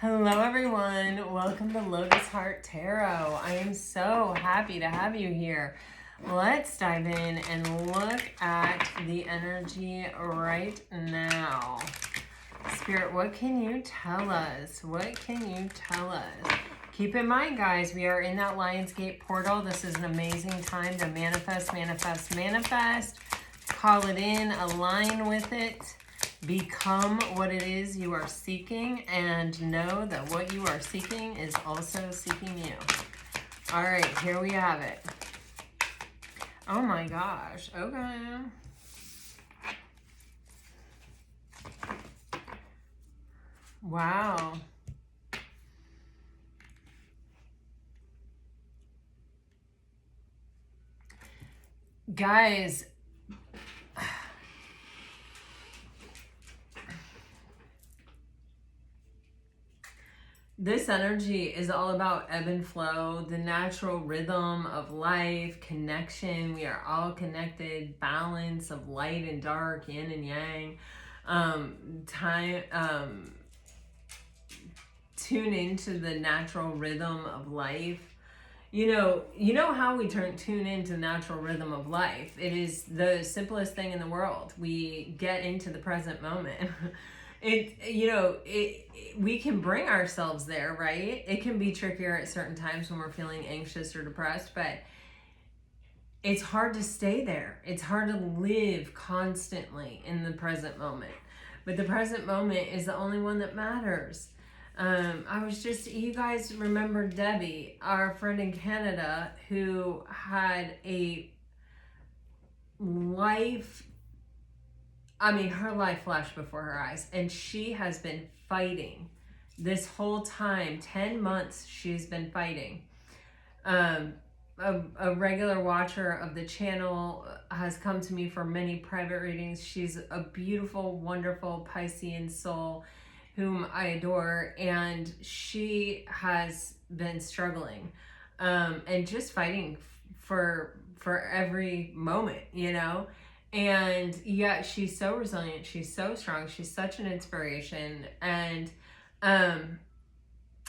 Hello everyone, welcome to Lotus Heart Tarot. I am so happy to have you here. Let's dive in and look at the energy right now. Spirit, what can you tell us? What can you tell us? Keep in mind, guys, we are in that Lionsgate portal. This is an amazing time to manifest, manifest, manifest. Call it in, align with it. Become what it is you are seeking, and know that what you are seeking is also seeking you. All right, here we have it. Oh my gosh, okay. Wow. Guys, this energy is all about ebb and flow, the natural rhythm of life, connection. We are all connected, balance of light and dark, yin and yang. Tune into the natural rhythm of life. You know how we tune into the natural rhythm of life. It is the simplest thing in the world. We get into the present moment. We can bring ourselves there, right? It can be trickier at certain times when we're feeling anxious or depressed, but it's hard to stay there. It's hard to live constantly in the present moment. But the present moment is the only one that matters. You guys remember Debbie, our friend in Canada, who had her life flashed before her eyes, and she has been fighting this whole time. 10 months she's been fighting. A regular watcher of the channel has come to me for many private readings. She's a beautiful, wonderful Piscean soul whom I adore, and she has been struggling and just fighting for every moment, and yet she's so resilient, she's so strong, she's such an inspiration. And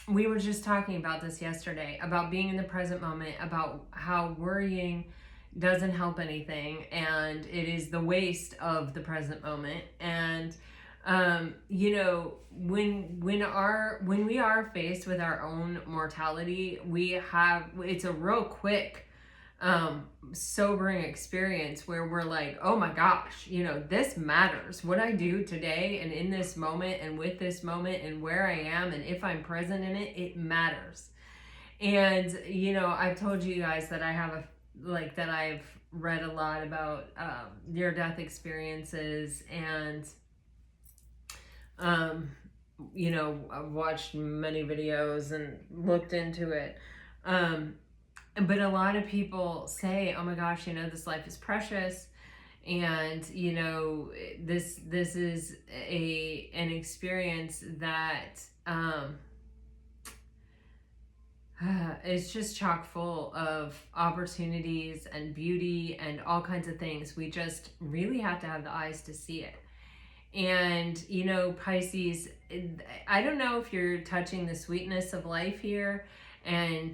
we were just talking about this yesterday, about being in the present moment, about how worrying doesn't help anything, and it is the waste of the present moment. And when we are faced with our own mortality, it's a real quick sobering experience where we're like, oh my gosh, this matters. What I do today and in this moment and with this moment and where I am and if I'm present in it, it matters. And I've told you guys that I've read a lot about near-death experiences, and I've watched many videos and looked into it. But a lot of people say, oh my gosh, this life is precious. And, this is an experience that it's just chock full of opportunities and beauty and all kinds of things. We just really have to have the eyes to see it. And, Pisces, I don't know if you're touching the sweetness of life here, and,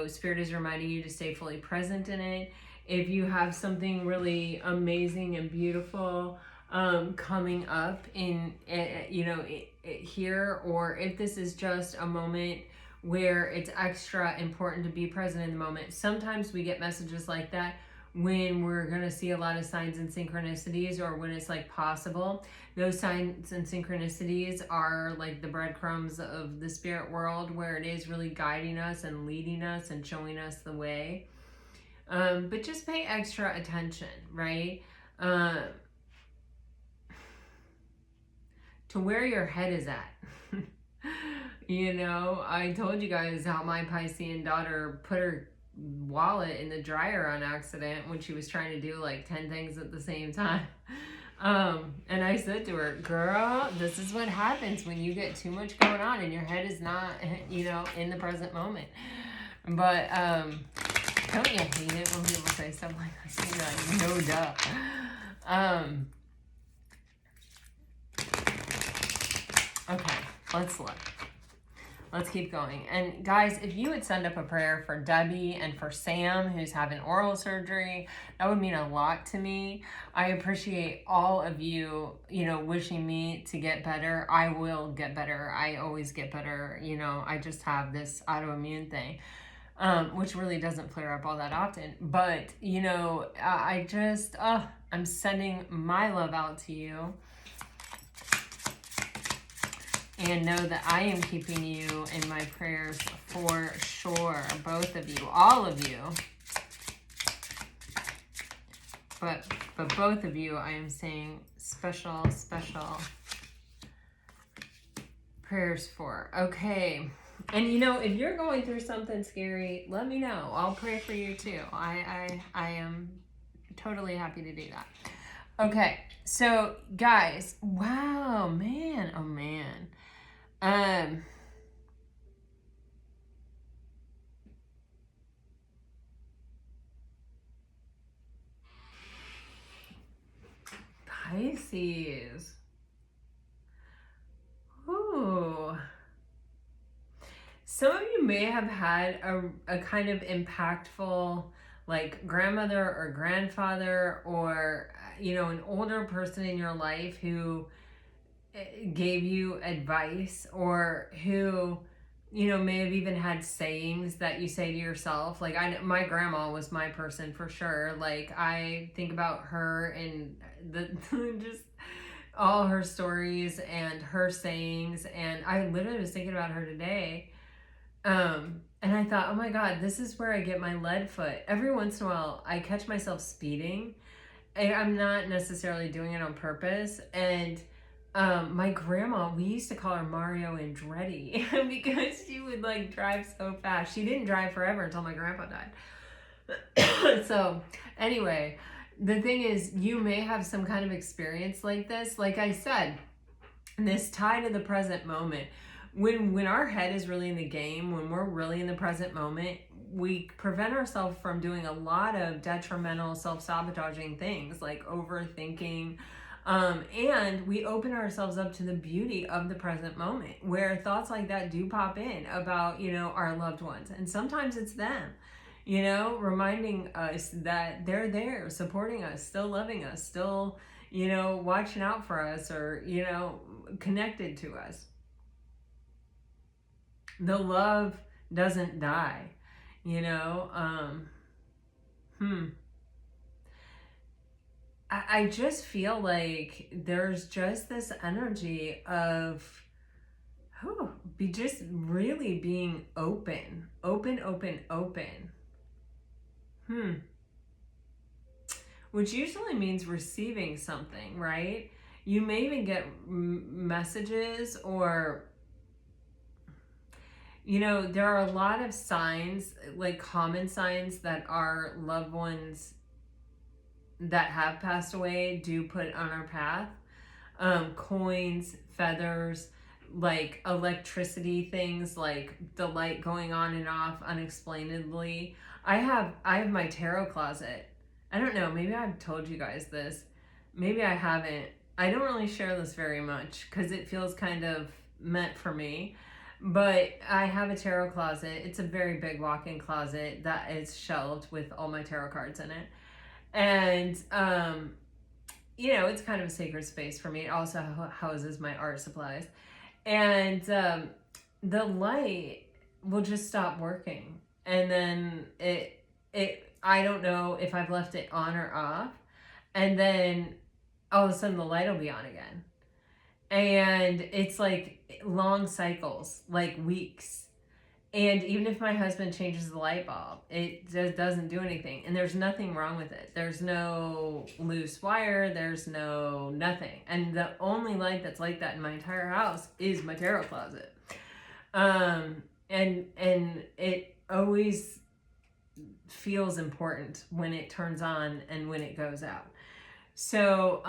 Spirit is reminding you to stay fully present in it. If you have something really amazing and beautiful coming up here, or if this is just a moment where it's extra important to be present in the moment. Sometimes we get messages like that when we're going to see a lot of signs and synchronicities, or when it's possible. Those signs and synchronicities are like the breadcrumbs of the spirit world, where it is really guiding us and leading us and showing us the way. But just pay extra attention, right? To where your head is at. I told you guys how my Piscean daughter put her wallet in the dryer on accident when she was trying to do 10 things at the same time. And I said to her, girl, this is what happens when you get too much going on and your head is not, in the present moment. But don't you hate it when people say stuff like that? No duh. Okay, let's look. Let's keep going. And guys, if you would send up a prayer for Debbie and for Sam, who's having oral surgery, that would mean a lot to me. I appreciate all of you, you know, wishing me to get better. I will get better. I always get better. You know, I just have this autoimmune thing, which really doesn't flare up all that often. But, you know, I just, I'm sending my love out to you. And know that I am keeping you in my prayers for sure. Both of you, all of you. But both of you, I am saying special prayers for. Okay. And you know, if you're going through something scary, let me know. I'll pray for you too. I am totally happy to do that. Okay. So guys, wow, man, oh man. Pisces. Ooh. Some of you may have had a kind of impactful, like, grandmother or grandfather, or, you know, an older person in your life who gave you advice, or who, you know, may have even had sayings that you say to yourself. Like, my grandma was my person for sure. Like, I think about her and the just all her stories and her sayings, and I literally was thinking about her today. And I thought, oh my God, this is where I get my lead foot. Every once in a while, I catch myself speeding, and I'm not necessarily doing it on purpose. And my grandma, we used to call her Mario Andretti because she would, like, drive so fast. She didn't drive forever until my grandpa died. So anyway, the thing is, you may have some kind of experience like this. Like I said, this tie to the present moment. When our head is really in the game, when we're really in the present moment, we prevent ourselves from doing a lot of detrimental, self-sabotaging things like overthinking. And we open ourselves up to the beauty of the present moment, where thoughts like that do pop in about, you know, our loved ones. And sometimes it's them, you know, reminding us that they're there, supporting us, still loving us, still, you know, watching out for us, or, you know, connected to us. The love doesn't die, you know. I just feel like there's just this energy of be just really being open. Which usually means receiving something, right? You may even get messages, or, you know, there are a lot of signs, like common signs, that our loved ones that have passed away do put on our path. Coins, feathers, like electricity things, like the light going on and off unexplainedly. I have my tarot closet. I don't know, maybe I've told you guys this. Maybe I haven't. I don't really share this very much because it feels kind of meant for me. But I have a tarot closet. It's a very big walk-in closet that is shelved with all my tarot cards in it. And, you know, it's kind of a sacred space for me. It also houses my art supplies. And the light will just stop working. And then I don't know if I've left it on or off. And then all of a sudden the light will be on again. And it's like long cycles, like weeks. And even if my husband changes the light bulb, it just doesn't do anything. And there's nothing wrong with it. There's no loose wire. There's no nothing. And the only light that's like that in my entire house is my tarot closet. And it always feels important when it turns on and when it goes out. So,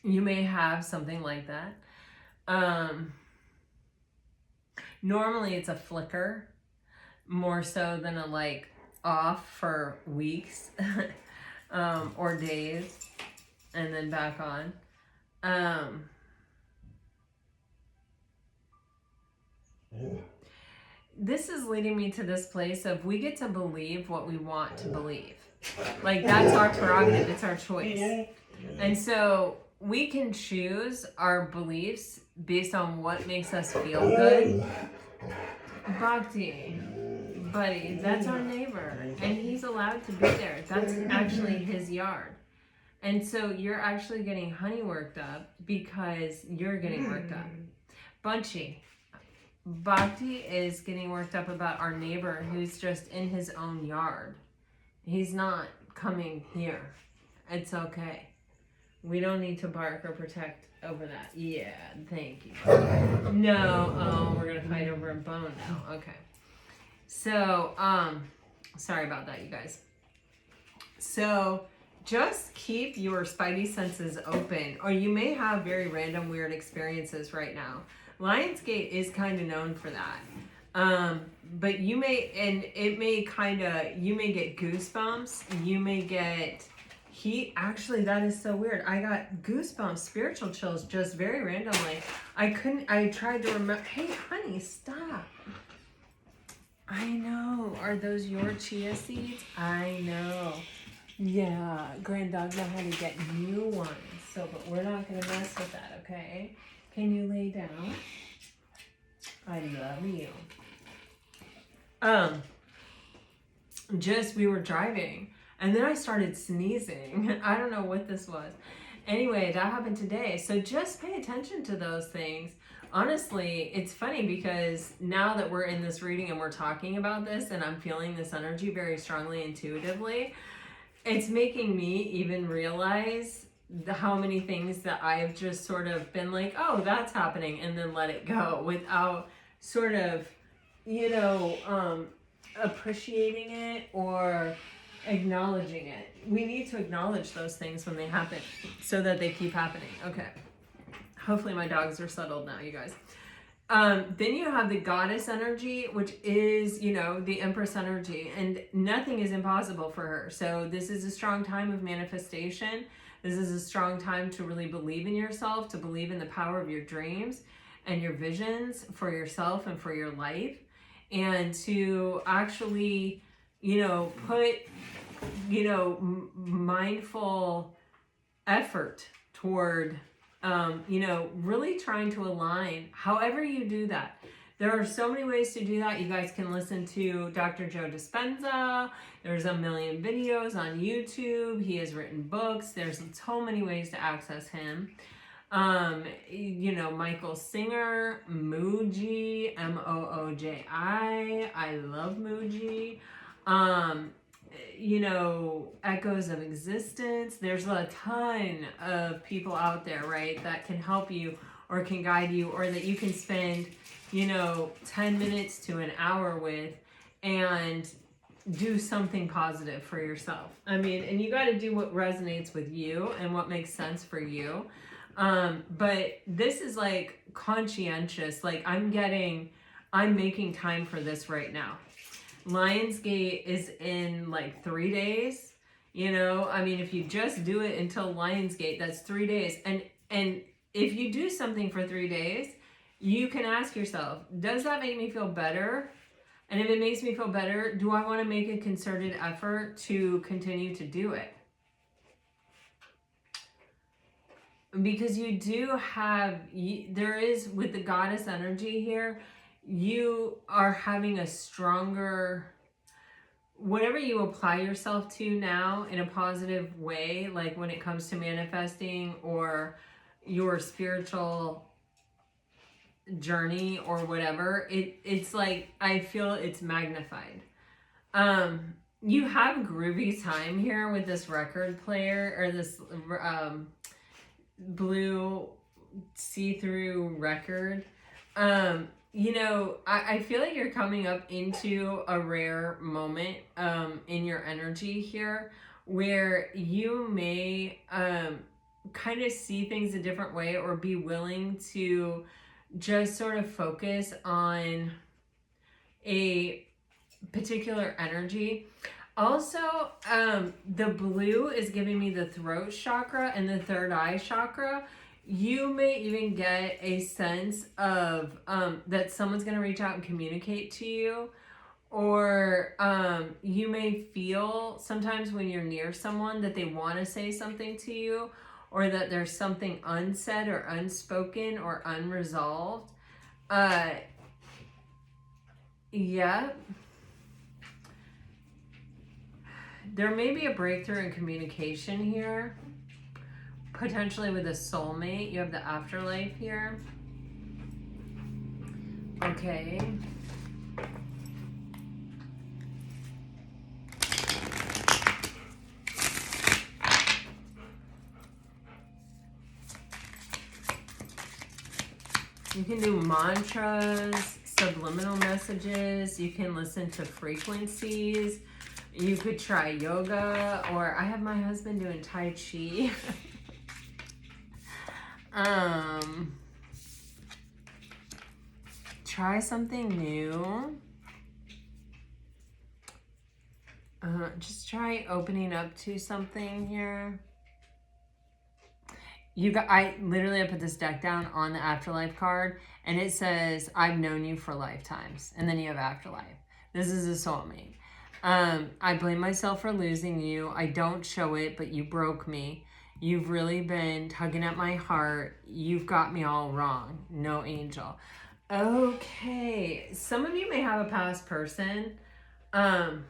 you may have something like that. Normally it's a flicker more so than a like off for weeks or days and then back on. this is leading me to this place of we get to believe what we want to believe. Like, that's our prerogative, it's our choice. And so we can choose our beliefs based on what makes us feel good. Bhakti, buddy, that's our neighbor, and he's allowed to be there. That's actually his yard. And so you're actually getting honey worked up because you're getting worked up. Bunchy, Bhakti is getting worked up about our neighbor who's just in his own yard. He's not coming here. It's okay. We don't need to bark or protect over that. Yeah, thank you. No, oh, we're gonna fight over a bone now. Okay. So, sorry about that, you guys. So, just keep your spidey senses open, or you may have very random, weird experiences right now. Lionsgate is kind of known for that. But you may, and it may kind of, you may get goosebumps, you may get heat. Actually, that is so weird. I got goosebumps, spiritual chills, just very randomly. I tried to remember. Hey, honey, stop. I know. Are those your chia seeds? I know. Yeah, grand dog know how to get new ones. So, but we're not going to mess with that, okay? Can you lay down? I love you. We were driving and then I started sneezing. I don't know what this was. Anyway, that happened today. So just pay attention to those things. Honestly, it's funny because now that we're in this reading and we're talking about this and I'm feeling this energy very strongly intuitively, it's making me even realize how many things that I've just sort of been like, oh, that's happening, and then let it go without sort of, appreciating it or acknowledging it. We need to acknowledge those things when they happen so that they keep happening. Okay. Hopefully my dogs are settled now, you guys. Then you have the goddess energy, which is, the empress energy, and nothing is impossible for her. So this is a strong time of manifestation. This is a strong time to really believe in yourself, to believe in the power of your dreams and your visions for yourself and for your life, and to actually, put, mindful effort toward, really trying to align. However you do that, there are so many ways to do that. You guys can listen to Dr. Joe Dispenza. There's a million videos on YouTube. He has written books. There's so many ways to access him. Michael Singer, Mooji, Mooji. I love Mooji. Echoes of Existence. There's a ton of people out there, right, that can help you or can guide you, or that you can spend, 10 minutes to an hour with and do something positive for yourself. And you got to do what resonates with you and what makes sense for you. But this is like conscientious, like I'm making time for this right now. Lionsgate is in like 3 days, if you just do it until Lionsgate, that's 3 days. And if you do something for 3 days, you can ask yourself, does that make me feel better? And if it makes me feel better, do I want to make a concerted effort to continue to do it? Because there is, with the goddess energy here, you are having a stronger, whatever you apply yourself to now in a positive way, like when it comes to manifesting or your spiritual journey or whatever, it's like, I feel it's magnified. You have groovy time here with this record player, or this blue see-through record. I feel like you're coming up into a rare moment in your energy here where you may kind of see things a different way, or be willing to just sort of focus on a particular energy. Also, the blue is giving me the throat chakra and the third eye chakra. You may even get a sense of that someone's going to reach out and communicate to you. Or you may feel sometimes when you're near someone that they want to say something to you, or that there's something unsaid or unspoken or unresolved. Yeah. There may be a breakthrough in communication here. Potentially with a soulmate. You have the afterlife here. Okay. You can do mantras, subliminal messages. You can listen to frequencies. You could try yoga, or I have my husband doing Tai Chi. Try something new. Just try opening up to something here. I put this deck down on the afterlife card, and it says, I've known you for lifetimes. And then you have afterlife. This is a soulmate. I blame myself for losing you. I don't show it, but you broke me. You've really been tugging at my heart. You've got me all wrong. No angel. Okay. Some of you may have a past person that,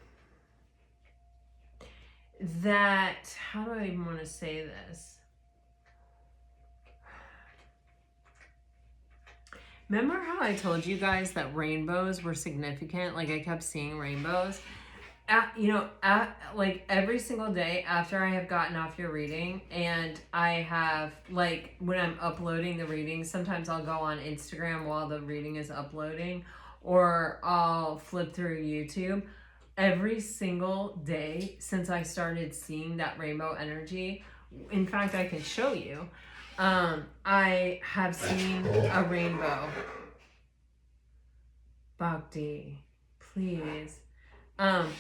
how do I even want to say this? Remember how I told you guys that rainbows were significant? Like I kept seeing rainbows. Like every single day after I have gotten off your reading, and I have, like, when I'm uploading the reading, sometimes I'll go on Instagram while the reading is uploading, or I'll flip through YouTube. Every single day since I started seeing that rainbow energy, in fact, I can show you, I have seen a rainbow. Bhakti, please.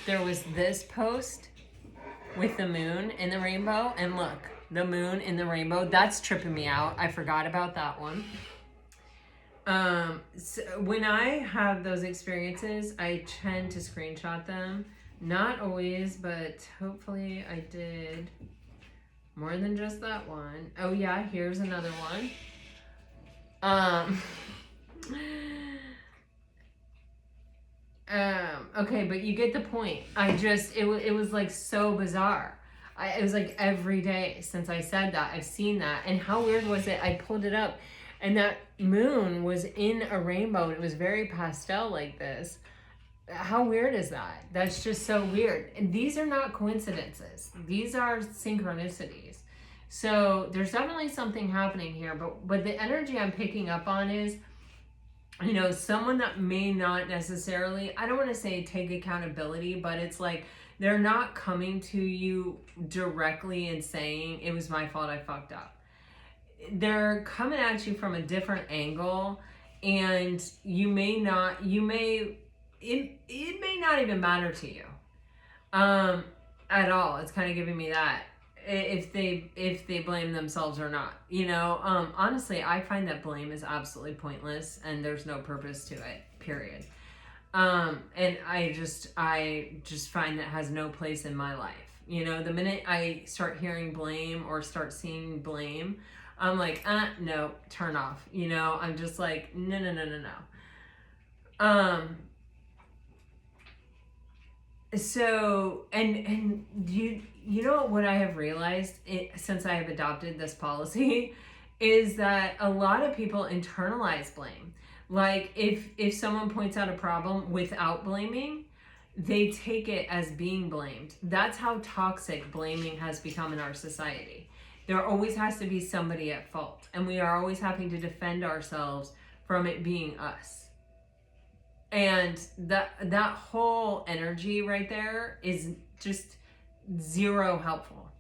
There was this post with the moon in the rainbow, and look, the moon in the rainbow, that's tripping me out. I forgot about that one. So when I have those experiences, I tend to screenshot them. Not always, but hopefully I did more than just that one. Oh yeah, here's another one. Okay, but you get the point. It was like so bizarre. It was like every day since I said that, I've seen that. And how weird was it? I pulled it up, and that moon was in a rainbow, and it was very pastel like this. How weird is that? That's just so weird. And these are not coincidences. These are synchronicities. So there's definitely something happening here, but the energy I'm picking up on is, someone that may not necessarily, I don't want to say take accountability, but it's like they're not coming to you directly and saying, it was my fault, I fucked up. They're coming at you from a different angle, and it may not even matter to you at all. It's kind of giving me that, if they blame themselves or not. Honestly, I find that blame is absolutely pointless, and there's no purpose to it, period. And I just find that has no place in my life. The minute I start hearing blame or start seeing blame, I'm like, no, turn off. I'm just like, no. So, and you know what I have realized since I have adopted this policy is that a lot of people internalize blame. Like if someone points out a problem without blaming, they take it as being blamed. That's how toxic blaming has become in our society. There always has to be somebody at fault, and we are always having to defend ourselves from it being us. And that whole energy right there is just zero helpful.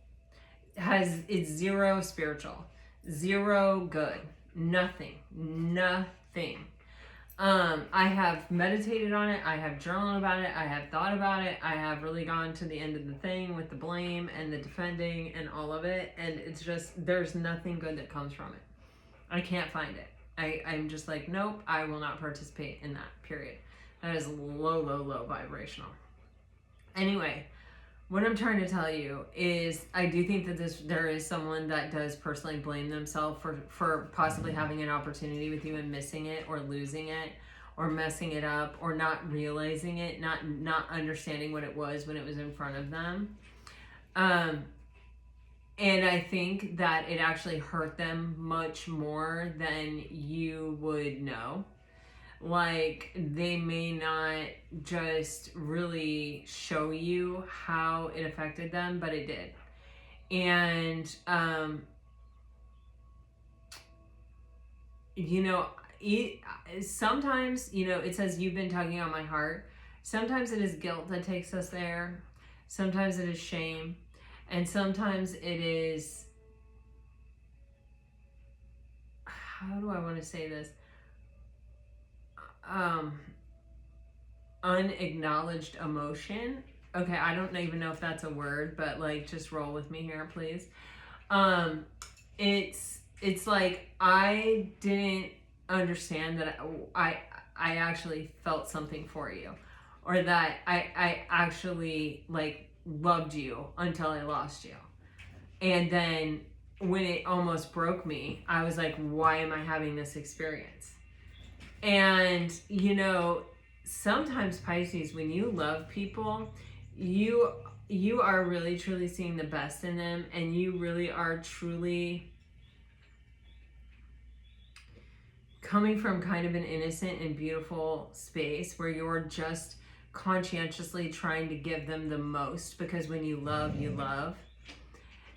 It's zero spiritual, zero good, nothing. I have meditated on it. I have journaled about it. I have thought about it. I have really gone to the end of the thing with the blame and the defending and all of it. And it's just, there's nothing good that comes from it. I can't find it. I'm just like, nope, I will not participate in that, period. That is low, low, low vibrational. Anyway, what I'm trying to tell you is I do think that there is someone that does personally blame themselves for possibly having an opportunity with you and missing it or losing it or messing it up or not realizing it, not understanding what it was when it was in front of them. And I think that it actually hurt them much more than you would know. Like, they may not just really show you how it affected them, but it did. And, you know, sometimes, you know, it says you've been tugging on my heart. Sometimes it is guilt that takes us there. Sometimes it is shame. And sometimes it is, how do I want to say this? Unacknowledged emotion. Okay, I don't even know if that's a word, but like, just roll with me here, please. It's like I didn't understand that I actually felt something for you, or that I actually like loved you until I lost you. And then when it almost broke me, I was like, why am I having this experience? And, you know, sometimes Pisces, when you love people, you are really truly seeing the best in them, and you really are truly coming from kind of an innocent and beautiful space where you're just conscientiously trying to give them the most, because when you love, you love.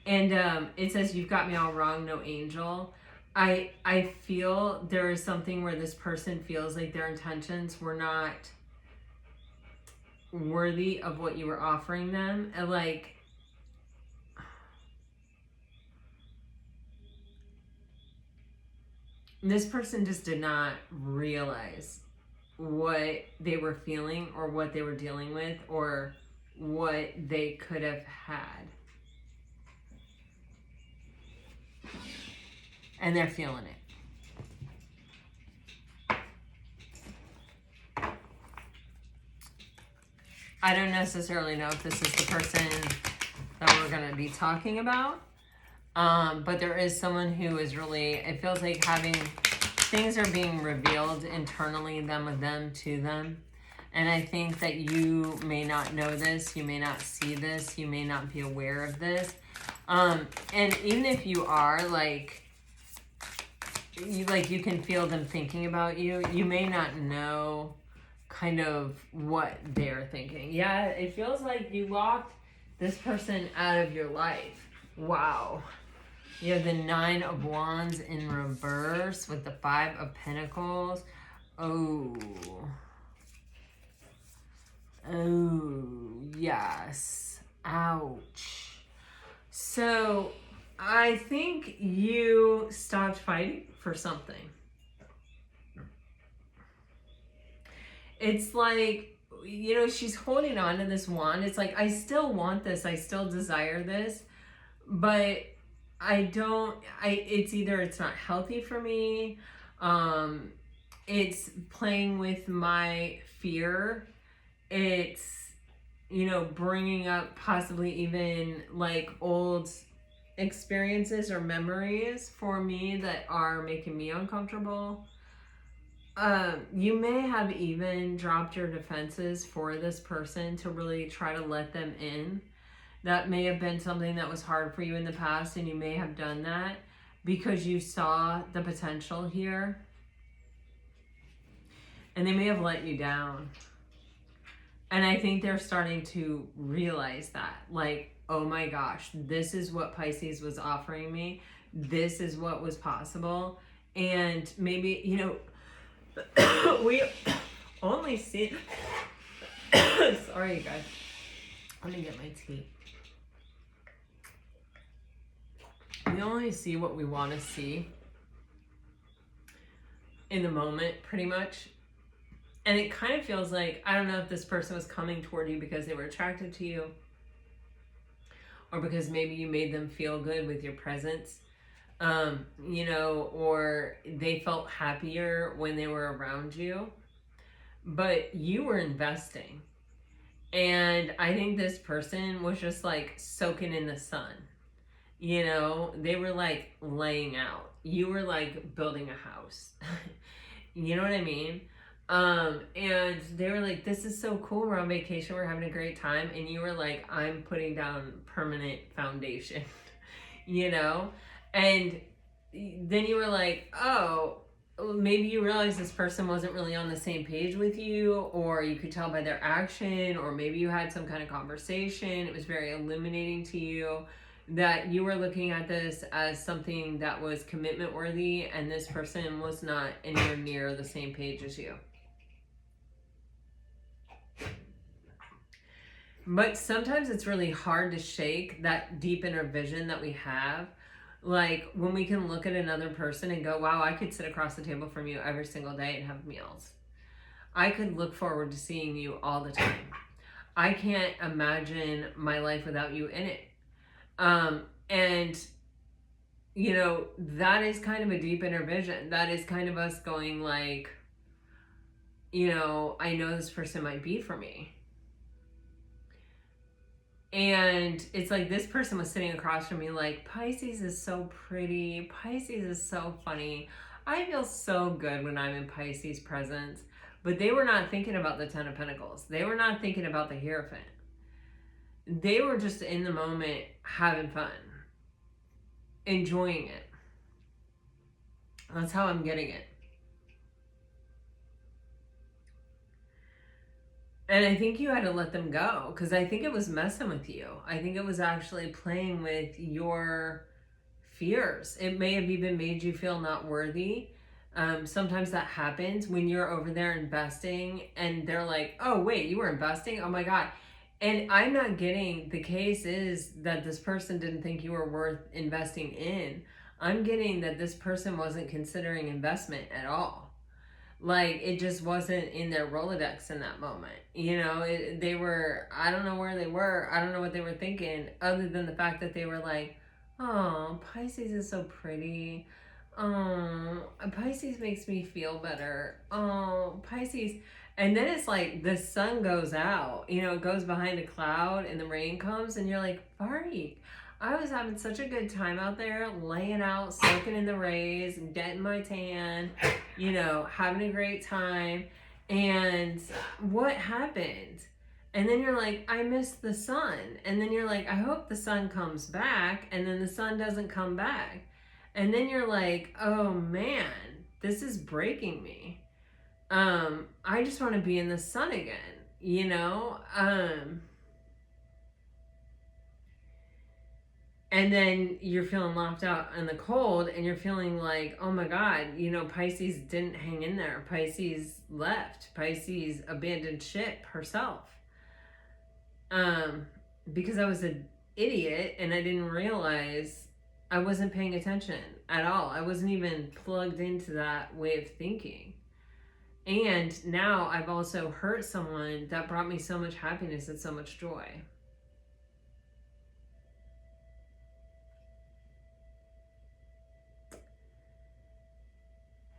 And it says, you've got me all wrong, no angel. I feel there is something where this person feels like their intentions were not worthy of what you were offering them. And like, this person just did not realize what they were feeling or what they were dealing with or what they could have had. And they're feeling it. I don't necessarily know if this is the person that we're going to be talking about. But there is someone who is really, it feels like things are being revealed internally, them with them, to them. And I think that you may not know this, you may not see this, you may not be aware of this. And even if you are, like you can feel them thinking about you, you may not know kind of what they're thinking. Yeah, it feels like you locked this person out of your life. Wow. You have the 9 of Wands in reverse with the 5 of Pentacles. Oh, yes. Ouch. So I think you stopped fighting for something. It's like, you know, she's holding on to this wand. It's like, I still want this. I still desire this. But it's either it's not healthy for me. It's playing with my fear. It's, you know, bringing up possibly even like old experiences or memories for me that are making me uncomfortable. You may have even dropped your defenses for this person to really try to let them in. That may have been something that was hard for you in the past, and you may have done that because you saw the potential here. And they may have let you down. And I think they're starting to realize that. Like, oh my gosh, this is what Pisces was offering me. This is what was possible. And maybe, you know, we only see... Sorry, you guys. Let me get my tea. We only see what we want to see in the moment, pretty much. And it kind of feels like, I don't know if this person was coming toward you because they were attracted to you, or because maybe you made them feel good with your presence. you know, or they felt happier when they were around you, but you were investing. And I think this person was just like soaking in the sun. You know, they were like laying out. You were like building a house. You know what I mean? And they were like, this is so cool. We're on vacation. We're having a great time. And you were like, I'm putting down permanent foundation, you know? And then you were like, oh, maybe you realized this person wasn't really on the same page with you, or you could tell by their action, or maybe you had some kind of conversation. It was very illuminating to you that you were looking at this as something that was commitment worthy, and this person was not anywhere near the same page as you. But sometimes it's really hard to shake that deep inner vision that we have. Like when we can look at another person and go, wow, I could sit across the table from you every single day and have meals. I could look forward to seeing you all the time. I can't imagine my life without you in it. And, you know, that is kind of a deep inner vision. That is kind of us going like, you know, I know this person might be for me. And it's like this person was sitting across from me like, Pisces is so pretty. Pisces is so funny. I feel so good when I'm in Pisces presence. But they were not thinking about the Ten of Pentacles. They were not thinking about the Hierophant. They were just in the moment having fun, enjoying it. That's how I'm getting it. And I think you had to let them go, because I think it was messing with you. I think it was actually playing with your fears. It may have even made you feel not worthy. Sometimes that happens when you're over there investing and they're like, oh, wait, you were investing? Oh my God. And I'm not getting, the case is that this person didn't think you were worth investing in. I'm getting that this person wasn't considering investment at all. Like, it just wasn't in their Rolodex in that moment. You know, they were, I don't know where they were. I don't know what they were thinking, other than the fact that they were like, oh, Pisces is so pretty. Oh, Pisces makes me feel better. Oh, Pisces. And then it's like the sun goes out, you know, it goes behind a cloud and the rain comes and you're like, Farik, I was having such a good time out there, laying out, soaking in the rays, getting my tan, you know, having a great time. And what happened? And then you're like, I missed the sun. And then you're like, I hope the sun comes back. And then the sun doesn't come back. And then you're like, oh man, this is breaking me. I just want to be in the sun again, you know? And then you're feeling locked out in the cold and you're feeling like, oh my God, you know, Pisces didn't hang in there. Pisces left. Pisces abandoned ship herself. Because I was an idiot and I didn't realize I wasn't paying attention at all. I wasn't even plugged into that way of thinking. And now I've also hurt someone that brought me so much happiness and so much joy.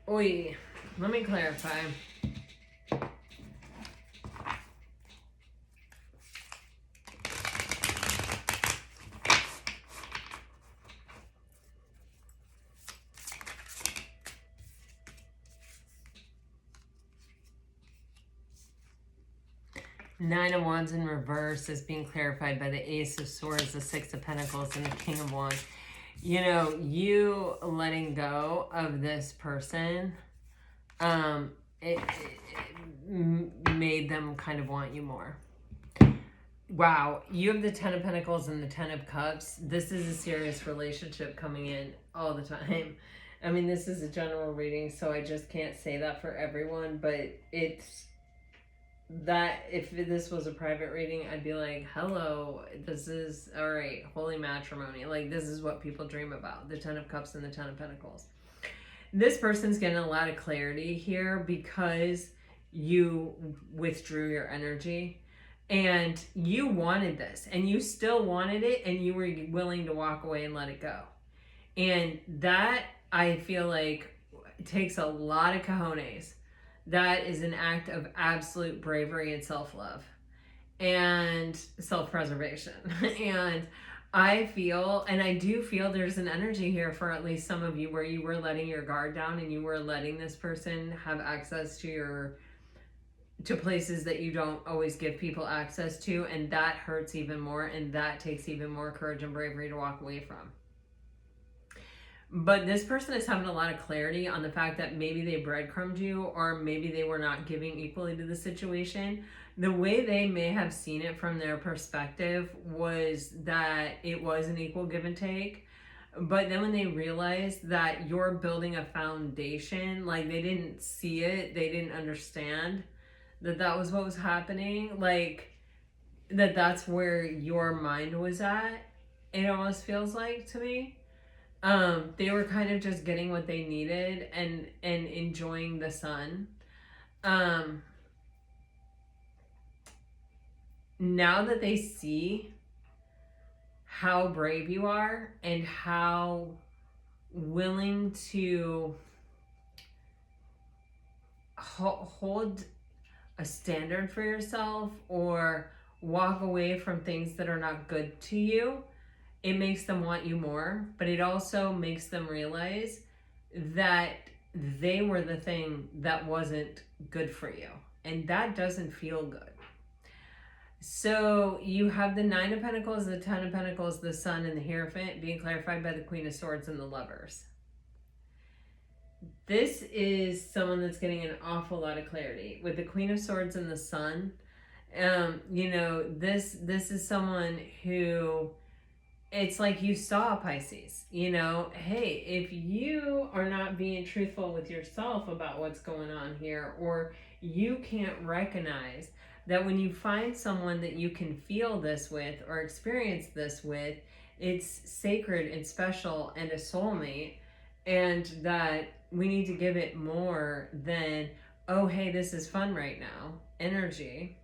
Oi, let me clarify. Nine of Wands in reverse is being clarified by the Ace of Swords, the Six of Pentacles, and the King of Wands. You know, you letting go of this person, it made them kind of want you more. Wow, you have the Ten of Pentacles and the Ten of Cups. This is a serious relationship coming in all the time. I mean, this is a general reading, so I just can't say that for everyone, but it's that if this was a private reading, I'd be like, hello, this is, all right, holy matrimony. Like, this is what people dream about, the Ten of Cups and the Ten of Pentacles. This person's getting a lot of clarity here because you withdrew your energy and you wanted this and you still wanted it and you were willing to walk away and let it go. And that, I feel like, takes a lot of cojones. That is an act of absolute bravery and self-love and self-preservation. And I do feel there's an energy here for at least some of you where you were letting your guard down and you were letting this person have access to places that you don't always give people access to, and that hurts even more, and that takes even more courage and bravery to walk away from. But this person is having a lot of clarity on the fact that maybe they breadcrumbed you, or maybe they were not giving equally to the situation. The way they may have seen it from their perspective was that it was an equal give and take. But then when they realized that you're building a foundation, like they didn't see it, they didn't understand that was what was happening, like that's where your mind was at, it almost feels like to me. They were kind of just getting what they needed and enjoying the sun. Now that they see how brave you are and how willing to hold a standard for yourself or walk away from things that are not good to you, it makes them want you more, but it also makes them realize that they were the thing that wasn't good for you. And that doesn't feel good. So you have the Nine of Pentacles, the Ten of Pentacles, the Sun, and the Hierophant being clarified by the Queen of Swords and the Lovers. This is someone that's getting an awful lot of clarity. With the Queen of Swords and the Sun, this is someone who, it's like you saw Pisces, hey, if you are not being truthful with yourself about what's going on here, or you can't recognize that when you find someone that you can feel this with or experience this with, it's sacred and special and a soulmate, and that we need to give it more than, oh, hey, this is fun right now, energy.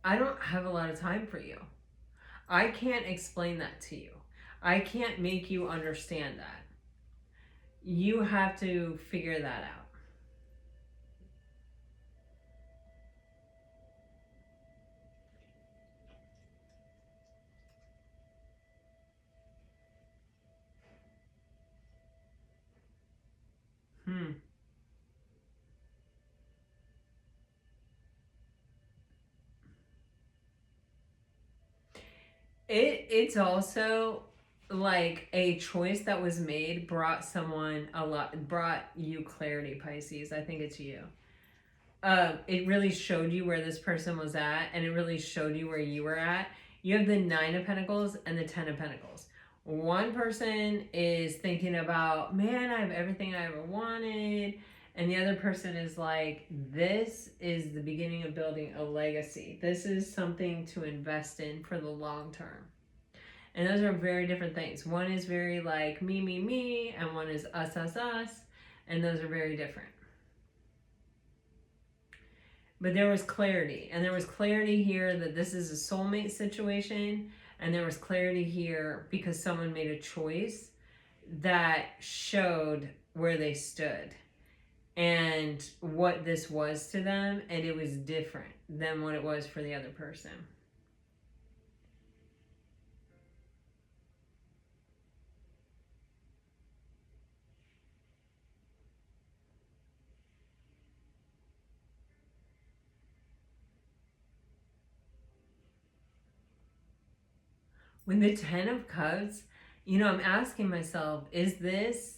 I don't have a lot of time for you. I can't explain that to you. I can't make you understand that. You have to figure that out. It's also like a choice that was made brought you clarity, Pisces. I think it's you. It really showed you where this person was at, and it really showed you where you were at. You have the Nine of Pentacles and the Ten of Pentacles. One person is thinking about, man, I have everything I ever wanted. And the other person is like, this is the beginning of building a legacy. This is something to invest in for the long term. And those are very different things. One is very like me, me, me, and one is us, us, us. And those are very different. But there was clarity. And there was clarity here that this is a soulmate situation. And there was clarity here because someone made a choice that showed where they stood and what this was to them, and it was different than what it was for the other person. With the Ten of Cups, I'm asking myself, is this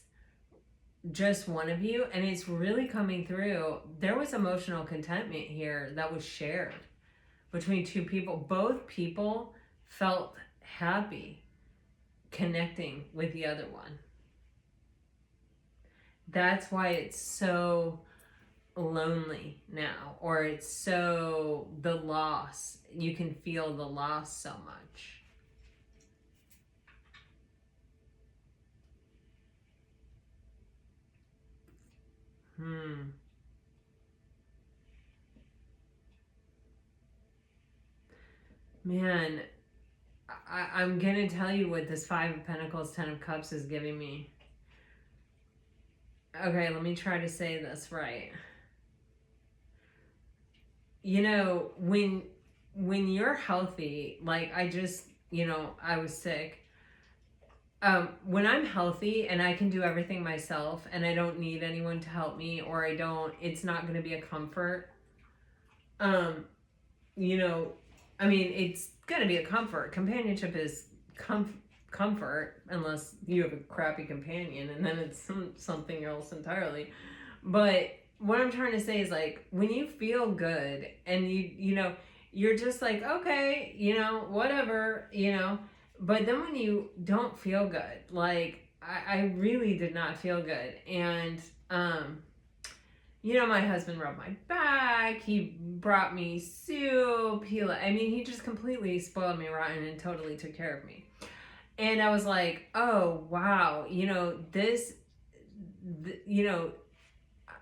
just one of you? And it's really coming through. There was emotional contentment here that was shared between two people. Both people felt happy connecting with the other one. That's why it's so lonely now, or it's so, the loss, you can feel the loss so much. Man, I'm gonna tell you what this Five of Pentacles, Ten of Cups is giving me. Okay, let me try to say this right. You know, when you're healthy, like I just, you know, I was sick. When I'm healthy and I can do everything myself and I don't need anyone to help me, or it's not going to be a comfort. You know, I mean, it's going to be a comfort. Companionship is comfort, unless you have a crappy companion, and then it's something else entirely. But what I'm trying to say is, like, when you feel good and you know, you're just like, okay, you know, whatever, you know. But then when you don't feel good, like I really did not feel good. And you know, my husband rubbed my back, he brought me soup, he just completely spoiled me rotten and totally took care of me. And I was like, oh wow, you know, you know,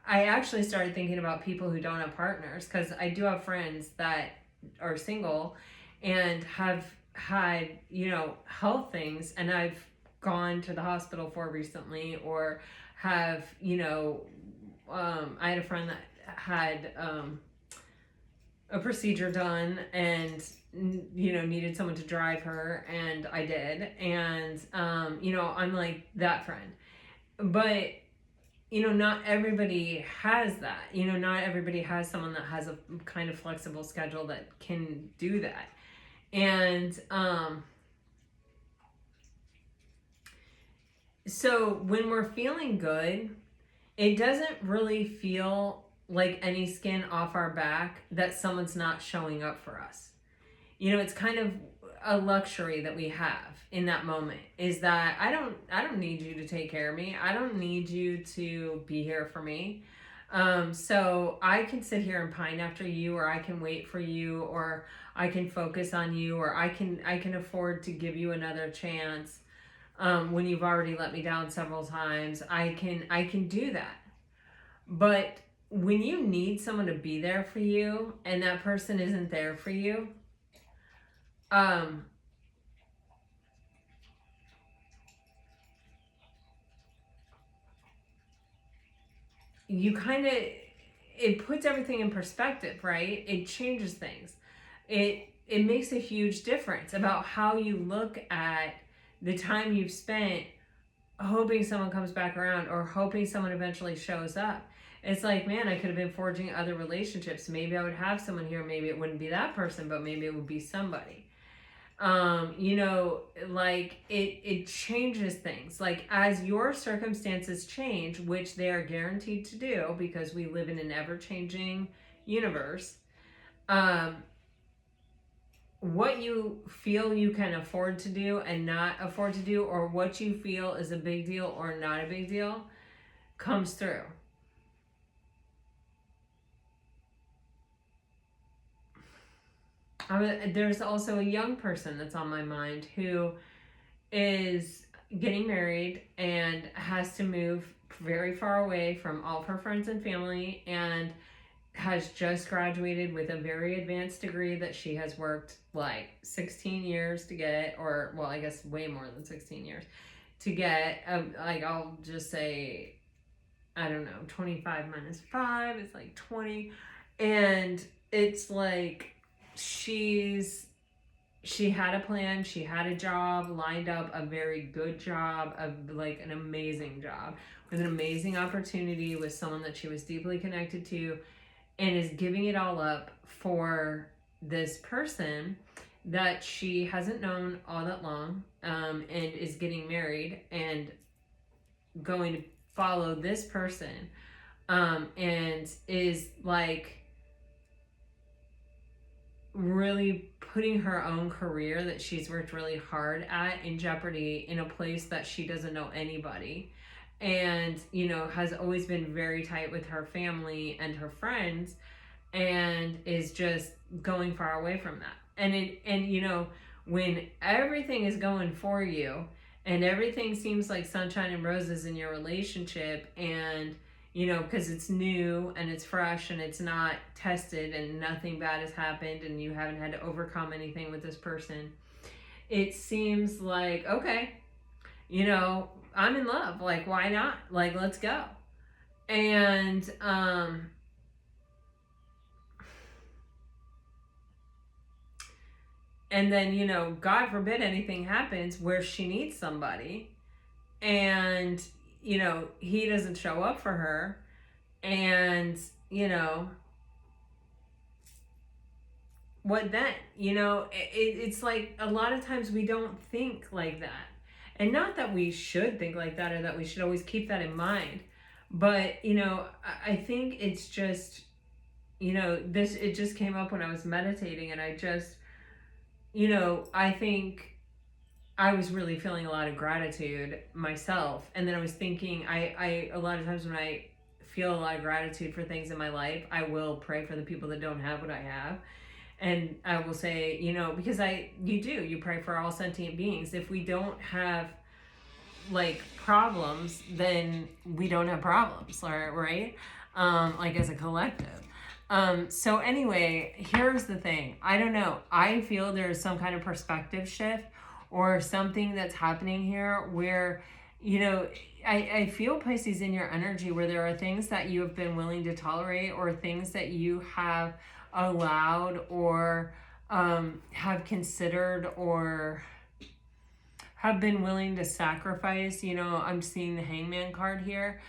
I actually started thinking about people who don't have partners, because I do have friends that are single and have had, you know, health things, and I've gone to the hospital for recently, or have, you know, I had a friend that had a procedure done and, you know, needed someone to drive her, and I did. And you know, I'm like that friend. But you know, not everybody has that. You know, not everybody has someone that has a kind of flexible schedule that can do that. And so when we're feeling good, it doesn't really feel like any skin off our back that someone's not showing up for us. You know, it's kind of a luxury that we have in that moment, is that I don't need you to take care of me. I don't need you to be here for me. So I can sit here and pine after you, or I can wait for you, or I can focus on you, or I can afford to give you another chance when you've already let me down several times. I can do that. But when you need someone to be there for you and that person isn't there for you, you kind of, it puts everything in perspective, right? It changes things. It makes a huge difference about how you look at the time you've spent hoping someone comes back around, or hoping someone eventually shows up. It's like, man, I could have been forging other relationships. Maybe I would have someone here. Maybe it wouldn't be that person, but maybe it would be somebody. You know, like it changes things. Like, as your circumstances change, which they are guaranteed to do because we live in an ever-changing universe, what you feel you can afford to do and not afford to do, or what you feel is a big deal or not a big deal, comes through. There's also a young person that's on my mind who is getting married and has to move very far away from all of her friends and family, and has just graduated with a very advanced degree that she has worked like 16 years to get, or well, I guess way more than 16 years to get. Like, I'll just say, I don't know, 25 minus 5 is like 20. And it's like she had a plan, she had a job lined up, a very good job, like an amazing job with an amazing opportunity with someone that she was deeply connected to, and is giving it all up for this person that she hasn't known all that long, and is getting married and going to follow this person, and is like really putting her own career that she's worked really hard at in jeopardy, in a place that she doesn't know anybody, and you know, has always been very tight with her family and her friends, and is just going far away from that. And you know, when everything is going for you and everything seems like sunshine and roses in your relationship, and you know, because it's new and it's fresh and it's not tested and nothing bad has happened and you haven't had to overcome anything with this person, it seems like, okay, you know, I'm in love. Like, why not? Like, let's go. And, and then, you know, God forbid anything happens where she needs somebody and, you know, he doesn't show up for her. And, you know, what then? You know, it's like a lot of times we don't think like that. And not that we should think like that or that we should always keep that in mind. But, you know, I think it's just, you know, it just came up when I was meditating, and I just, you know, I think I was really feeling a lot of gratitude myself. And then I was thinking, a lot of times when I feel a lot of gratitude for things in my life, I will pray for the people that don't have what I have. And I will say, you know, because you pray for all sentient beings. If we don't have like problems, then we don't have problems, right? Like as a collective. So anyway, here's the thing. I don't know. I feel there's some kind of perspective shift or something that's happening here where, you know, I feel, Pisces, in your energy where there are things that you have been willing to tolerate or things that you have allowed or have considered or have been willing to sacrifice. You know, I'm seeing the Hangman card here.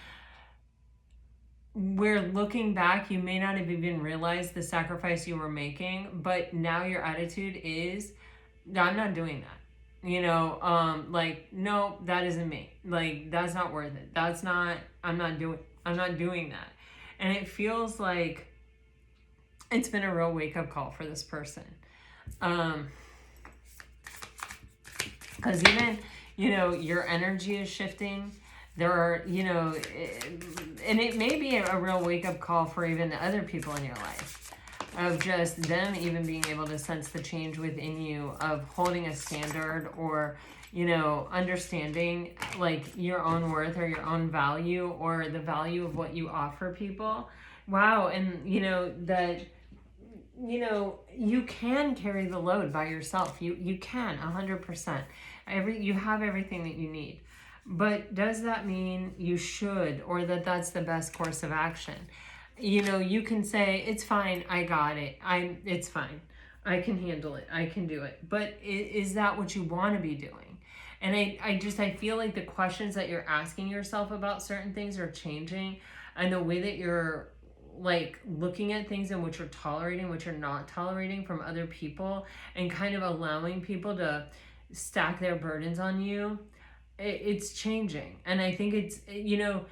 Where looking back, you may not have even realized the sacrifice you were making, but now your attitude is, I'm not doing that. You know, like, no, that isn't me. Like, that's not worth it. I'm not doing that. And it feels like it's been a real wake-up call for this person. Because even, you know, your energy is shifting. There are, you know, and it may be a real wake-up call for even the other people in your life, of just them even being able to sense the change within you, of holding a standard or, you know, understanding like your own worth or your own value or the value of what you offer people. Wow. And, you know, that, you know, you can carry the load by yourself. You can 100%. You have everything that you need. But does that mean you should, or that that's the best course of action? You know, you can say, it's fine, I got it. It's fine. I can handle it. I can do it. But is that what you want to be doing? And I feel like the questions that you're asking yourself about certain things are changing, and the way that you're like looking at things and what you're tolerating, what you're not tolerating from other people, and kind of allowing people to stack their burdens on you, it's changing. And I think it's, you know,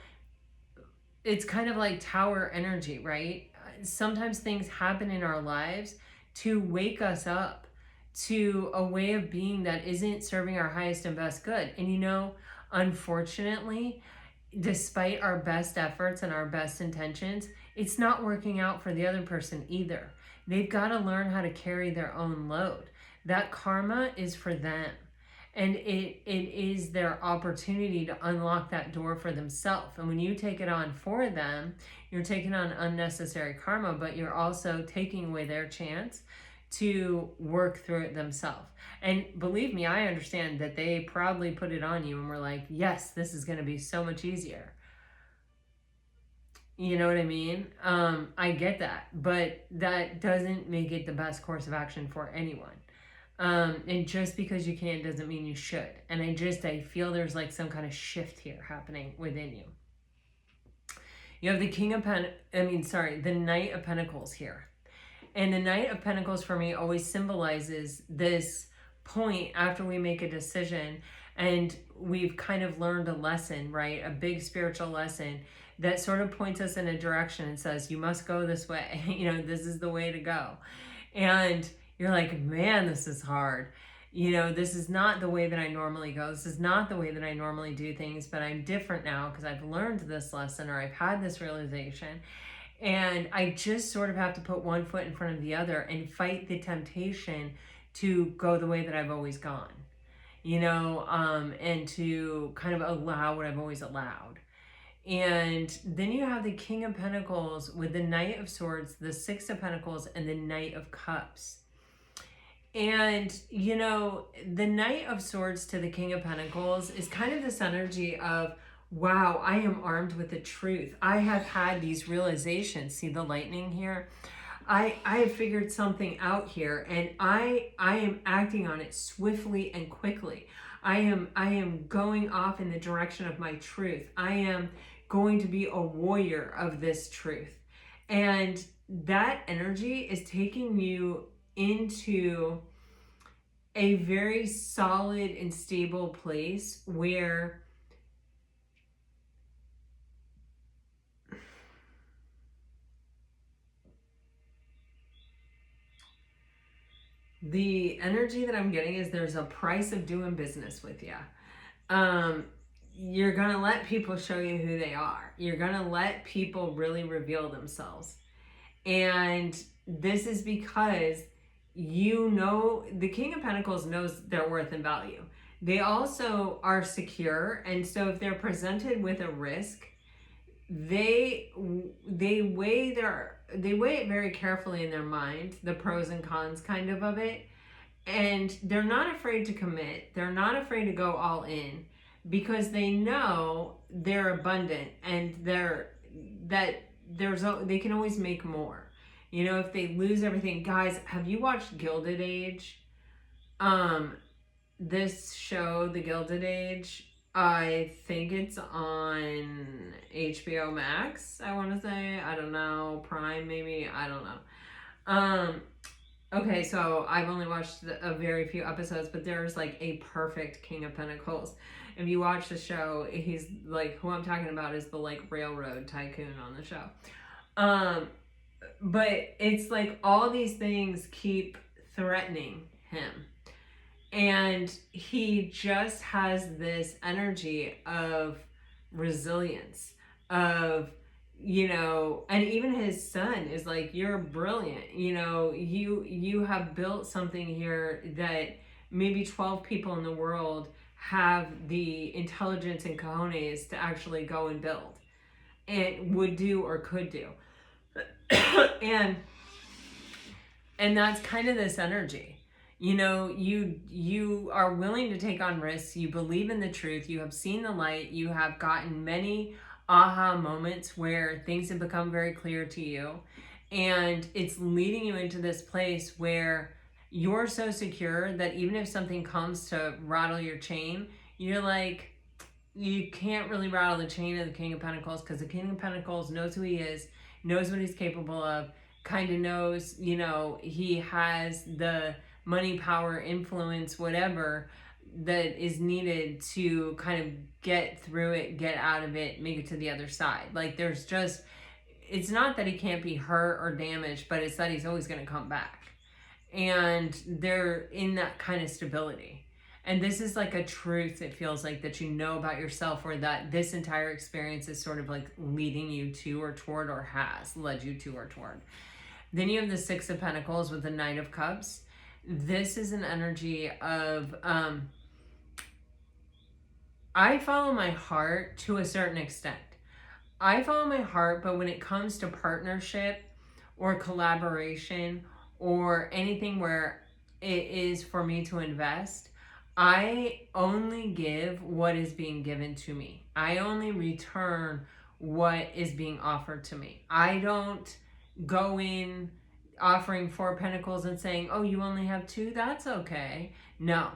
it's kind of like tower energy, right? Sometimes things happen in our lives to wake us up to a way of being that isn't serving our highest and best good. And, you know, unfortunately, despite our best efforts and our best intentions, it's not working out for the other person either. They've got to learn how to carry their own load. That karma is for them. And it is their opportunity to unlock that door for themselves. And when you take it on for them, you're taking on unnecessary karma, but you're also taking away their chance to work through it themselves. And believe me, I understand that they probably put it on you and were like, yes, this is going to be so much easier. You know what I mean? I get that, but that doesn't make it the best course of action for anyone. And just because you can doesn't mean you should. And I feel there's like some kind of shift here happening within you. You have the the Knight of Pentacles here. And the Knight of Pentacles for me always symbolizes this point after we make a decision and we've kind of learned a lesson, right? A big spiritual lesson that sort of points us in a direction and says, you must go this way. You know, this is the way to go. And you're like, man, this is hard. You know, this is not the way that I normally go. This is not the way that I normally do things, but I'm different now because I've learned this lesson or I've had this realization. And I just sort of have to put one foot in front of the other and fight the temptation to go the way that I've always gone, you know, and to kind of allow what I've always allowed. And then you have the King of Pentacles with the Knight of Swords, the Six of Pentacles, and the Knight of Cups. And, you know, the Knight of Swords to the King of Pentacles is kind of this energy of, wow, I am armed with the truth. I have had these realizations. See the lightning here? I have figured something out here, and I am acting on it swiftly and quickly. I am going off in the direction of my truth. I am going to be a warrior of this truth. And that energy is taking you into a very solid and stable place where the energy that I'm getting is there's a price of doing business with you. You're going to let people show you who they are. You're going to let people really reveal themselves. And this is because you know, the King of Pentacles knows their worth and value. They also are secure. And so if they're presented with a risk, they weigh it very carefully in their mind, the pros and cons kind of it. And they're not afraid to commit. They're not afraid to go all in because they know they're abundant and they can always make more. You know, if they lose everything. Guys, have you watched Gilded Age? This show, The Gilded Age, I think it's on HBO Max, I want to say. I don't know. Prime, maybe. I don't know. Okay, so I've only watched a very few episodes, but there's like a perfect King of Pentacles. If you watch the show, he's like, who I'm talking about is the like railroad tycoon on the show. But it's like all these things keep threatening him. And he just has this energy of resilience, of, you know, and even his son is like, you're brilliant. You know, you have built something here that maybe 12 people in the world have the intelligence and cojones to actually go and build and would do or could do. and that's kind of this energy. You know, you are willing to take on risks. You believe in the truth. You have seen the light. You have gotten many aha moments where things have become very clear to you. And it's leading you into this place where you're so secure that even if something comes to rattle your chain, you're like, you can't really rattle the chain of the King of Pentacles because the King of Pentacles knows who he is, knows what he's capable of, kind of knows, you know, he has the money, power, influence, whatever that is needed to kind of get through it, get out of it, make it to the other side. Like there's just, it's not that he can't be hurt or damaged, but it's that he's always going to come back. And they're in that kind of stability. And this is like a truth, it feels like, that you know about yourself, or that this entire experience is sort of like leading you to or toward, or has led you to or toward. Then you have the Six of Pentacles with the Knight of Cups. This is an energy of, I follow my heart to a certain extent. I follow my heart, but when it comes to partnership or collaboration or anything where it is for me to invest, I only give what is being given to me. I only return what is being offered to me. I don't go in offering 4 pentacles and saying, oh, you only have 2? That's okay. No.